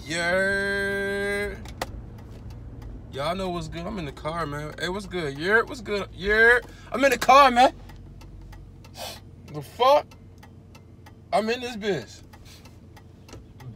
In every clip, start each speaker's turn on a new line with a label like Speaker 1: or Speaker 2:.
Speaker 1: Yeah. Y'all know what's good. I'm in the car, man. Hey, what's good? Yeah, what's good? Yeah. I'm in the car, man. The fuck? I'm in this bitch.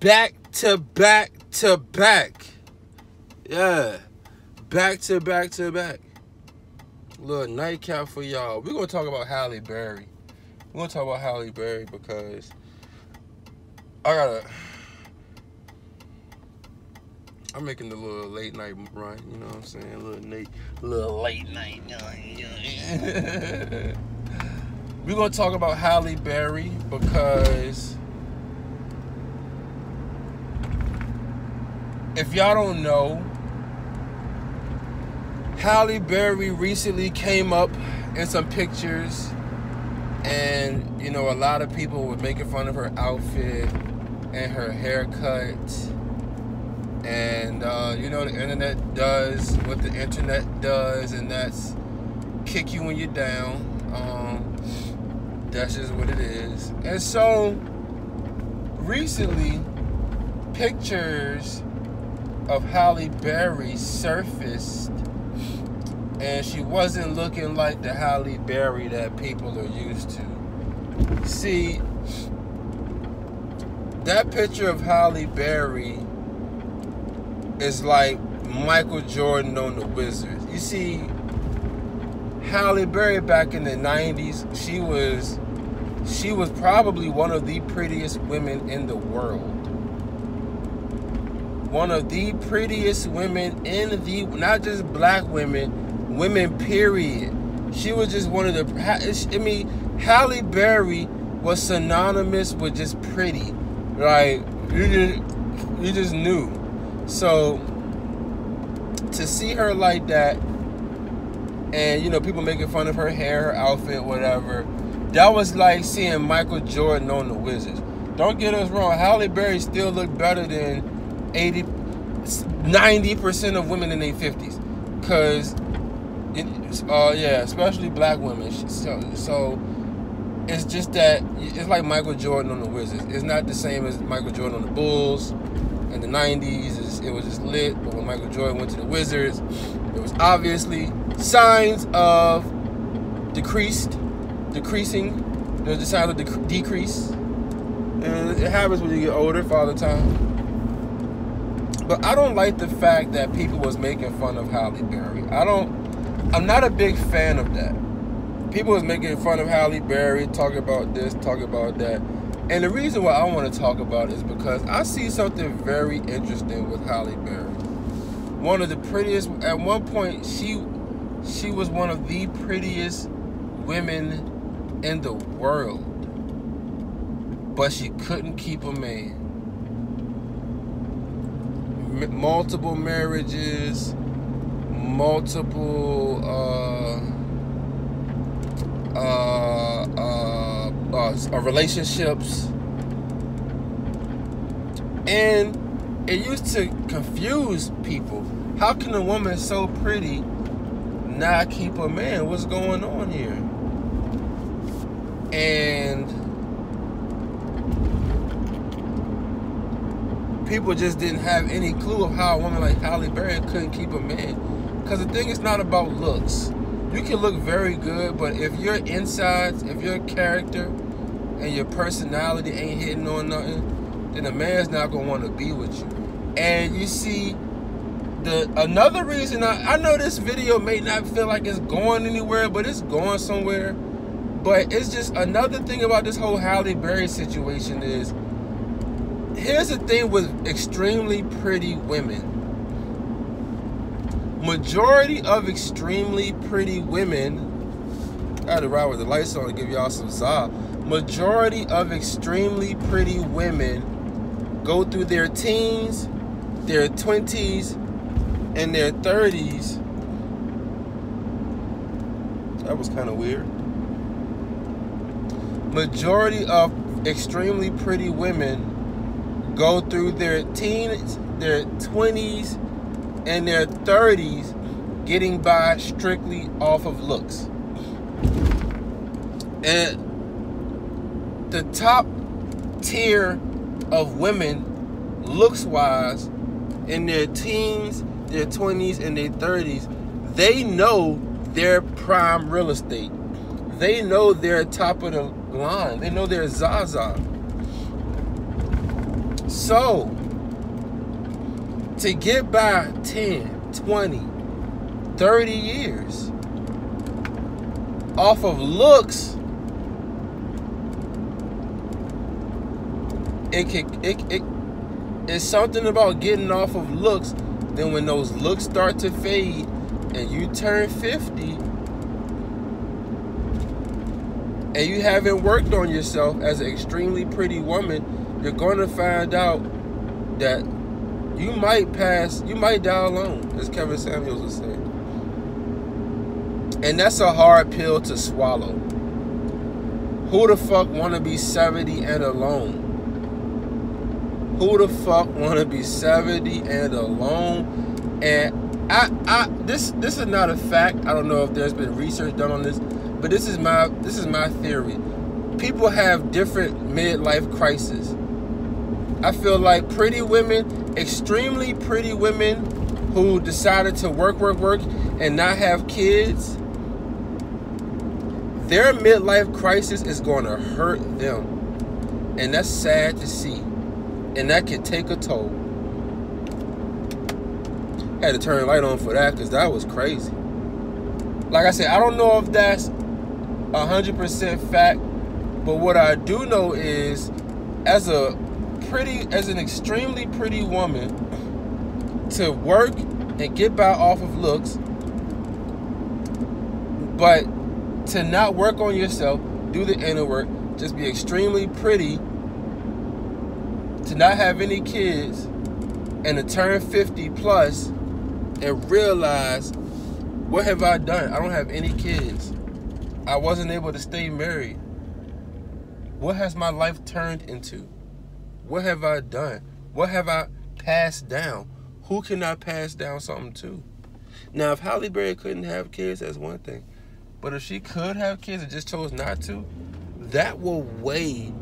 Speaker 1: Back to back to back. Yeah. Back to back to back. Little nightcap for y'all. We're going to talk about Halle Berry. We're going to talk about Halle Berry because I'm making the little late night run, you know what I'm saying? A little late night. We're going to talk about Halle Berry because if y'all don't know, Halle Berry recently came up in some pictures, and you know, a lot of people were making fun of her outfit and her haircut. And you know, the internet does what the internet does, and that's kick you when you're down. That's just what it is. And so recently, pictures of Halle Berry surfaced, and she wasn't looking like the Halle Berry that people are used to. See, that picture of Halle Berry is like Michael Jordan on the Wizards. You see, Halle Berry back in the 90s, she was probably one of the prettiest women in the world. One of the prettiest women in the, not just black women period. She was just one of the, I mean, Halle Berry was synonymous with just pretty. Like, you just knew. So, to see her like that, and, you know, people making fun of her hair, her outfit, whatever, that was like seeing Michael Jordan on the Wizards. Don't get us wrong, Halle Berry still looked better than 90% of women in their 50s. Because, yeah, especially black women. So, it's just that, it's like Michael Jordan on the Wizards. It's not the same as Michael Jordan on the Bulls. In the 90s, it was just lit. But when Michael Jordan went to the Wizards, there was obviously signs of decreasing. There's the signs of decrease. And it happens when you get older, Father Time. But I don't like the fact that people was making fun of Halle Berry. I'm not a big fan of that. People was making fun of Halle Berry, talking about this, talking about that. And the reason why I want to talk about it is because I see something very interesting with Halle Berry. One of the prettiest, at one point, she was one of the prettiest women in the world. But she couldn't keep a man. Multiple marriages, multiple relationships, and it used to confuse people. How can a woman so pretty not keep a man? What's going on here? And people just didn't have any clue of how a woman like Halle Berry couldn't keep a man. Because the thing is not about looks. You can look very good, but if your insides, if your character and your personality ain't hitting on nothing, then a man's not going to want to be with you. And you see, another reason, I know this video may not feel like it's going anywhere, but it's going somewhere. But it's just another thing about this whole Halle Berry situation is, here's the thing with extremely pretty women. Majority of extremely pretty women, I had to ride with the lights on to give y'all some za. Majority of extremely pretty women go through their teens, their 20s, and their 30s. That was kind of weird. Majority of extremely pretty women go through their teens, their 20s, and their 30s getting by strictly off of looks. And the top tier of women looks-wise, in their teens, their 20s, and their 30s, they know their prime real estate. They know they're top of the line. They know they're Zaza. So, to get by 10, 20, 30 years off of looks, it's something about getting off of looks. Then when those looks start to fade and you turn 50 and you haven't worked on yourself as an extremely pretty woman, you're going to find out that you might die alone, as Kevin Samuels would say. And that's a hard pill to swallow. Who the fuck want to be 70 and alone? Who the fuck want to be 70 and alone? And this is not a fact. I don't know if there's been research done on this, but this is my theory. People have different midlife crises. I feel like pretty women, extremely pretty women who decided to work and not have kids, their midlife crisis is going to hurt them. And that's sad to see. And that can take a toll. Had to turn the light on for that because that was crazy. Like I said, I don't know if that's 100% fact, but what I do know is, as an extremely pretty woman, to work and get by off of looks, but to not work on yourself, do the inner work, just be extremely pretty, to not have any kids, and to turn 50 plus and realize, what have I done? I don't have any kids. I wasn't able to stay married. What has my life turned into? What have I done? What have I passed down? Who can I pass down something to? Now, if Halle Berry couldn't have kids, that's one thing. But if she could have kids and just chose not to, that will weigh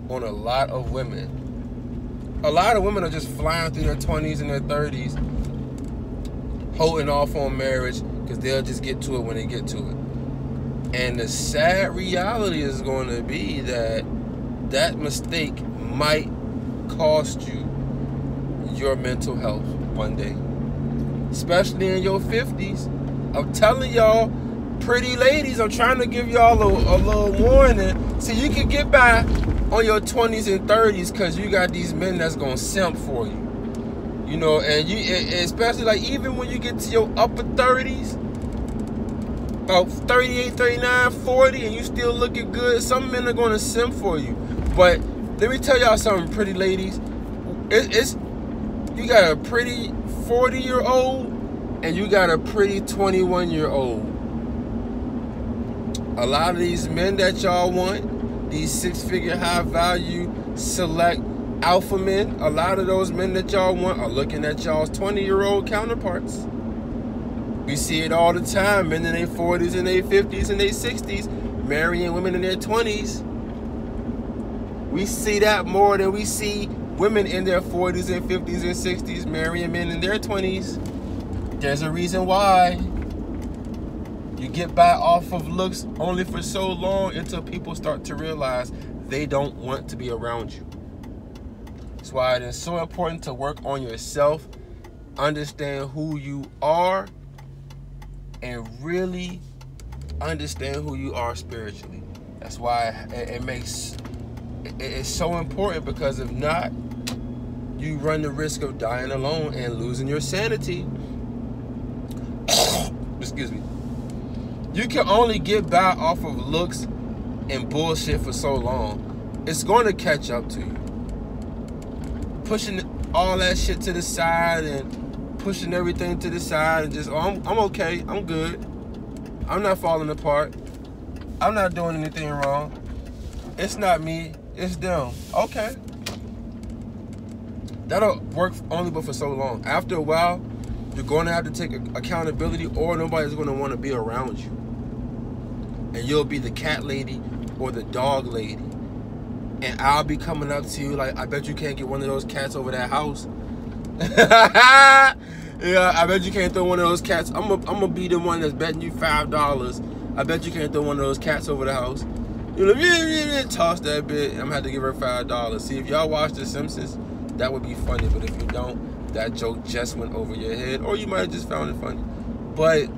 Speaker 1: on a lot of women. A lot of women are just flying through their 20s and their 30s, holding off on marriage because they'll just get to it when they get to it. And the sad reality is going to be that that mistake might cost you your mental health one day, especially in your 50s. I'm telling y'all, pretty ladies, I'm trying to give y'all a little warning so you can get by on your 20s and 30s, because you got these men that's gonna simp for you. You know, and you, especially like even when you get to your upper 30s, about 38, 39, 40, and you still looking good, some men are gonna simp for you. But let me tell y'all something, pretty ladies. You got a pretty 40-year-old and you got a pretty 21-year-old. A lot of these men that y'all want, these six-figure, high-value, select alpha men, a lot of those men that y'all want are looking at y'all's 20-year-old counterparts. We see it all the time, men in their 40s and their 50s and their 60s marrying women in their 20s. We see that more than we see women in their 40s and 50s and 60s marrying men in their 20s. There's a reason why. You get by off of looks only for so long until people start to realize they don't want to be around you. That's why it is so important to work on yourself, understand who you are, and really understand who you are spiritually. That's why it's so important, because if not, you run the risk of dying alone and losing your sanity. Excuse me. You can only get by off of looks and bullshit for so long. It's going to catch up to you. Pushing all that shit to the side and pushing everything to the side and just, I'm okay, I'm good. I'm not falling apart. I'm not doing anything wrong. It's not me, it's them. Okay. That'll work only but for so long. After a while, you're going to have to take accountability, or nobody's going to want to be around you. And you'll be the cat lady or the dog lady. and I'll be coming up to you like, I bet you can't get one of those cats over that house. Yeah, I bet you can't throw one of those cats. I'm gonna be the one that's betting you $5. I bet you can't throw one of those cats over the house. You know, toss that bit. I'm gonna have to give her $5. See, if y'all watch The Simpsons, that would be funny. But if you don't, that joke just went over your head, or you might have just found it funny. But,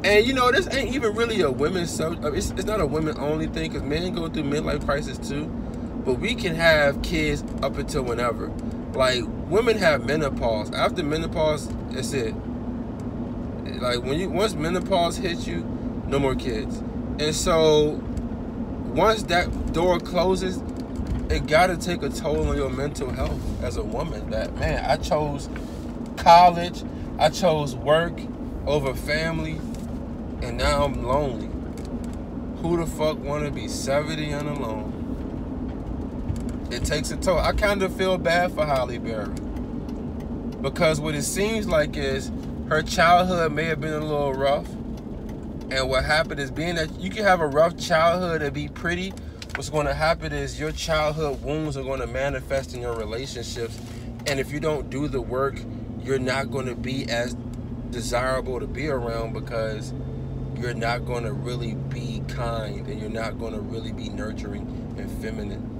Speaker 1: and you know, this ain't even really a women's subject. It's not a women only thing, because men go through midlife crisis too. But we can have kids up until whenever. Like, women have menopause. After menopause, that's it. Like, once menopause hits you, no more kids. And so, once that door closes, it gotta take a toll on your mental health as a woman. That, man, I chose college, I chose work over family, and now I'm lonely. Who the fuck wanna be 70 and alone? It takes a toll. I kind of feel bad for Halle Berry, because what it seems like is her childhood may have been a little rough, and what happened is, being that you can have a rough childhood and be pretty, what's going to happen is your childhood wounds are going to manifest in your relationships, and if you don't do the work, you're not going to be as desirable to be around, because you're not going to really be kind, and you're not going to really be nurturing and feminine.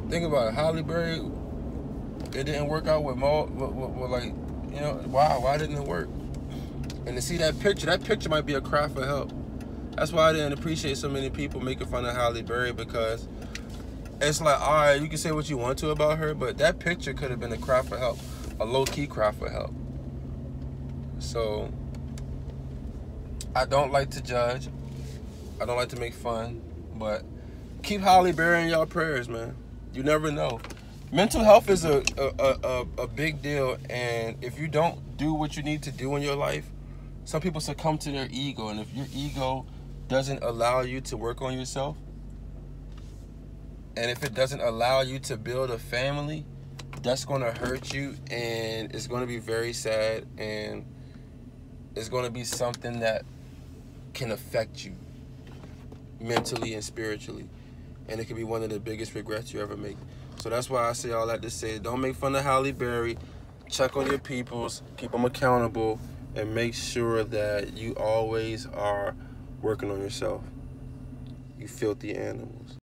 Speaker 1: Think about it, Halle Berry, it didn't work out with like, you know, why didn't it work? And to see that picture might be a cry for help. That's why I didn't appreciate so many people making fun of Halle Berry, because it's like, all right, you can say what you want to about her, but that picture could have been a cry for help, a low-key cry for help. So, I don't like to judge. I don't like to make fun, but keep Halle Berry in y'all prayers, man. You never know. Mental health is a big deal, and if you don't do what you need to do in your life, some people succumb to their ego, and if your ego doesn't allow you to work on yourself, and if it doesn't allow you to build a family, that's going to hurt you, and it's going to be very sad, and it's going to be something that can affect you mentally and spiritually, and it can be one of the biggest regrets you ever make. So that's why I say all that to say, don't make fun of Halle Berry. Check on your peoples, keep them accountable, and make sure that you always are working on yourself. You filthy animals.